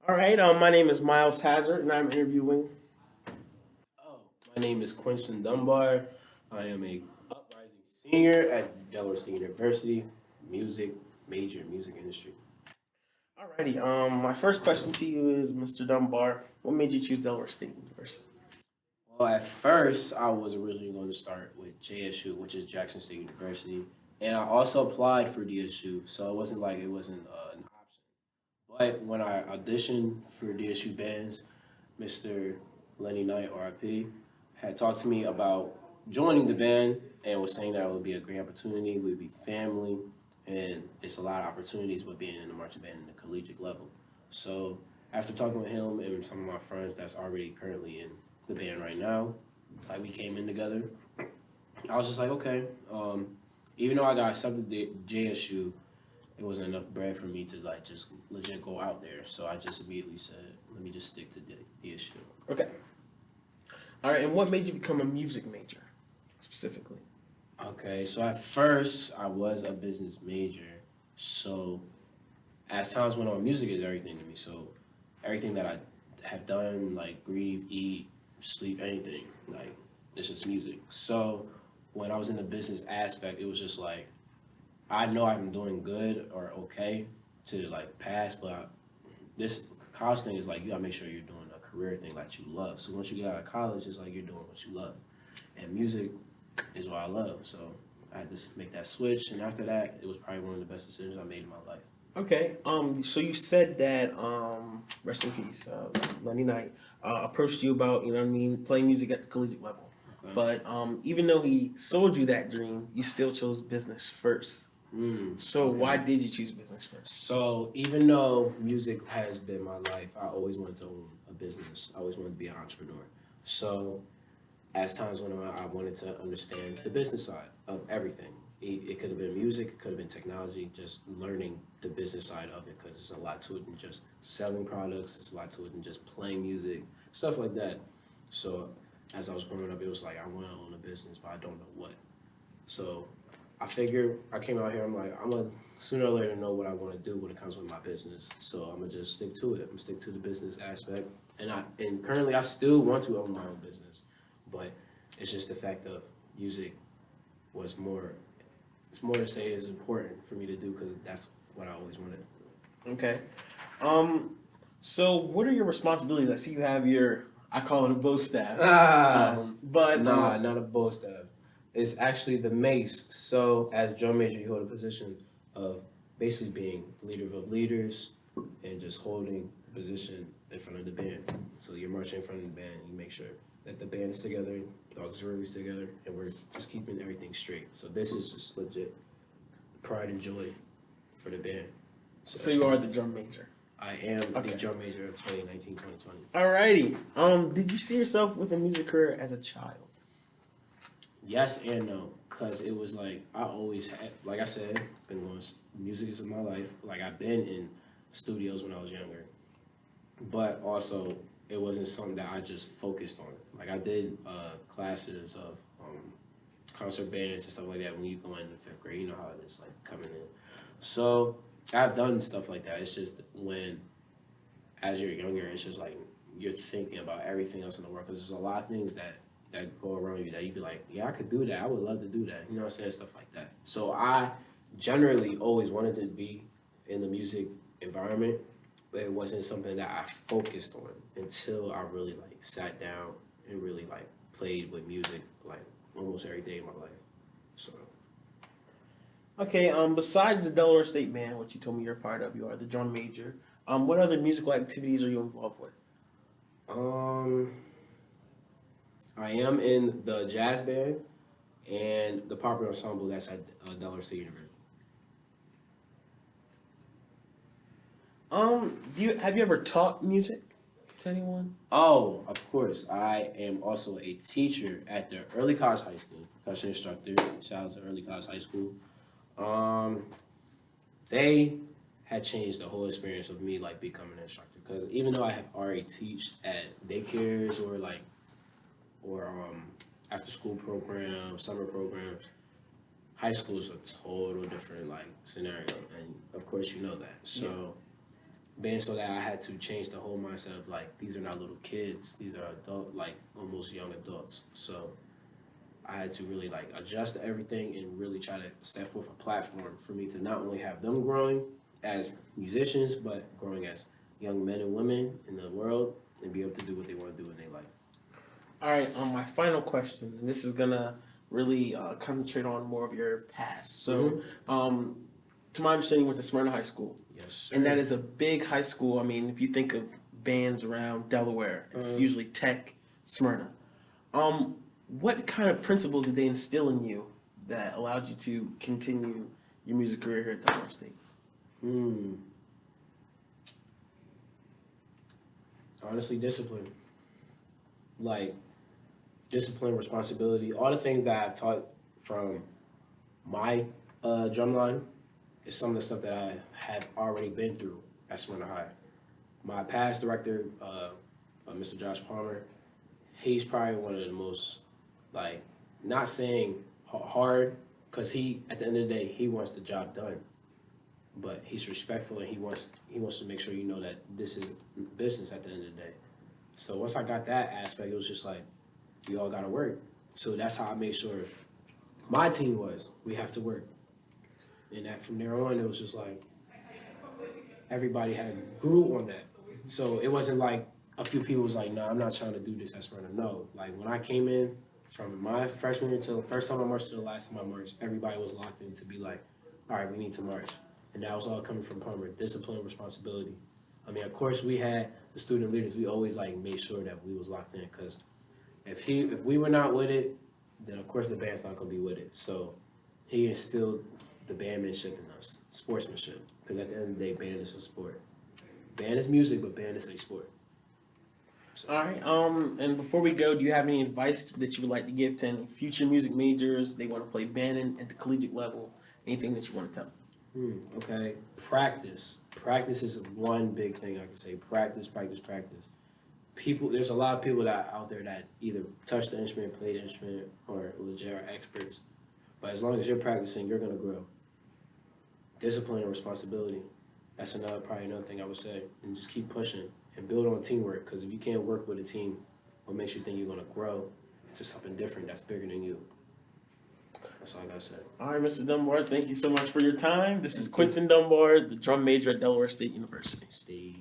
All right. My name is Miles Hazard, and I'm interviewing. Oh, my name is Quincy Dunbar. I am a uprising senior at Delaware State University, music major, music industry. Alrighty. My first question to you is, Mr. Dunbar, what made you choose Delaware State University? Well, at first, I was originally going to start with JSU, which is Jackson State University, and I also applied for DSU, so it wasn't like it wasn't an option. But when I auditioned for DSU bands, Mr. Lenny Knight, RIP, had talked to me about joining the band and was saying that it would be a great opportunity, we'd be family, and it's a lot of opportunities with being in the marching band in the collegiate level. So after talking with him and some of my friends that's already currently in the band right now, like we came in together, I was just like, okay. Even though I got accepted to JSU, it wasn't enough bread for me to like just legit go out there. So I just immediately said, let me just stick to the issue. Okay. All right. And what made you become a music major, specifically? Okay, so at first I was a business major. So as times went on, music is everything to me. So everything that I have done, like breathe, eat, sleep, anything, like it's just music. So when I was in the business aspect, it was just like I know I'm doing good or okay to like pass, but this college thing is like you gotta make sure you're doing a career thing that you love. So once you get out of college, it's like you're doing what you love, and music is what I love. So I had to make that switch, and after that, it was probably one of the best decisions I made in my life. Okay. So you said that rest in peace, Lenny Knight approached you about playing music at the collegiate level, Okay. but even though he sold you that dream, you still chose business first. So why Okay. did you choose business first? So even though music has been my life, I always wanted to own a business. I always wanted to be an entrepreneur. So as times went on, I wanted to understand the business side of everything. It could have been music, it could have been technology, just learning the business side of it because there's a lot to it than just selling products, there's a lot to it than just playing music, stuff like that. So as I was growing up, it was like, I want to own a business, but I don't know what. So I figure I came out here, I'm like, I'm going to sooner or later know what I want to do when it comes with my business. So I'm going to just stick to it. I'm going to stick to the business aspect. And currently I still want to own my own business. But it's just the fact of music was more. It's more to say is important for me to do because that's what I always wanted. Okay. Um, so what are your responsibilities? I see you have your, I call it a bow staff. But Nah, not a bow staff. It's actually the mace. So as drum major, you hold a position of basically being leader of leaders and just holding the position in front of the band. So you're marching in front of the band. You make sure that the band is together, the auxiliaries together, and we're just keeping everything straight. So this is just legit pride and joy for the band. so So you are the drum major. I am the Okay. drum major of 2019-2020. Alrighty. Did you see yourself with a music career as a child? Yes and no, cause it was like I always had, like I said, been doing music is my life. Like I've been in studios when I was younger, but also it wasn't something that I just focused on. Like I did classes of concert bands and stuff like that when you go into fifth grade. You know how it is, like coming in. So I've done stuff like that. It's just when as you're younger, it's just like you're thinking about everything else in the world because there's a lot of things that go around you that you'd be like, yeah, I could do that. I would love to do that. You know what I'm saying? Stuff like that. So I generally always wanted to be in the music environment, but it wasn't something that I focused on until I really like sat down and really like played with music like almost every day of my life. So Okay. Besides the Delaware State Band, which you told me you're a part of, you are the drum major. What other musical activities are you involved with? um I am in the jazz band and the popular ensemble that's at Delaware State University. Do you have you ever taught music to anyone? Oh, of course. I am also a teacher at the Early College High School, percussion instructor. Shout out to Early College High School. Um, they had changed the whole experience of me like becoming an instructor because even though I have already teached at daycares or after school programs, summer programs, high school is a total different like scenario, and of course you know that. Yeah. So being so that I had to change the whole mindset of like these are not little kids, these are adult, like almost young adults. So I had to really like adjust to everything and really try to set forth a platform for me to not only have them growing as musicians, but growing as young men and women in the world and be able to do what they want to do in their life. All right, my final question, and this is gonna really concentrate on more of your past. So, to my understanding, you went to Smyrna High School, Yes, sir. and that is a big high school. I mean, if you think of bands around Delaware, it's usually Tech, Smyrna. What kind of principles did they instill in you that allowed you to continue your music career here at Delaware State? Honestly, discipline. Like discipline, responsibility, all the things that I've taught from my drumline is some of the stuff that I have already been through at Smyrna High. My past director, Mr. Josh Palmer, he's probably one of the most, like, not saying hard, because he, at the end of the day, he wants the job done. But he's respectful and he wants to make sure you know that this is business at the end of the day. So once I got that aspect, it was just like, we all gotta work. So that's how I made sure my team was, we have to work. And that from there on, it was just like, everybody had grew on that. So it wasn't like a few people was like, no, I'm not trying to do this at Smyrna. No, like when I came in, from my freshman year till the first time I marched to the last time I marched, everybody was locked in to be like, all right, we need to march. And that was all coming from Palmer, discipline, responsibility. I mean, of course, we had the student leaders. We always like made sure that we was locked in, because if we were not with it, then of course the band's not gonna be with it. So he instilled the bandmanship in us, sportsmanship. Because at the end of the day, band is a sport. Band is music, but band is a sport. So. All right. And before we go, do you have any advice that you would like to give to any future music majors? They want to play band at the collegiate level. Anything that you want to tell them? Okay. Practice. Practice is one big thing I can say. Practice, practice, practice. There's a lot of people out there that either touch the instrument, play the instrument, or legit are experts. But as long as you're practicing, you're gonna grow. Discipline and responsibility. That's probably another thing I would say. And just keep pushing and build on teamwork. Because if you can't work with a team, what makes you think you're gonna grow into something different that's bigger than you? That's all I gotta say. All right, Mr. Dunbar, thank you so much for your time. This is Quentin Dunbar, the drum major at Delaware State University. Stay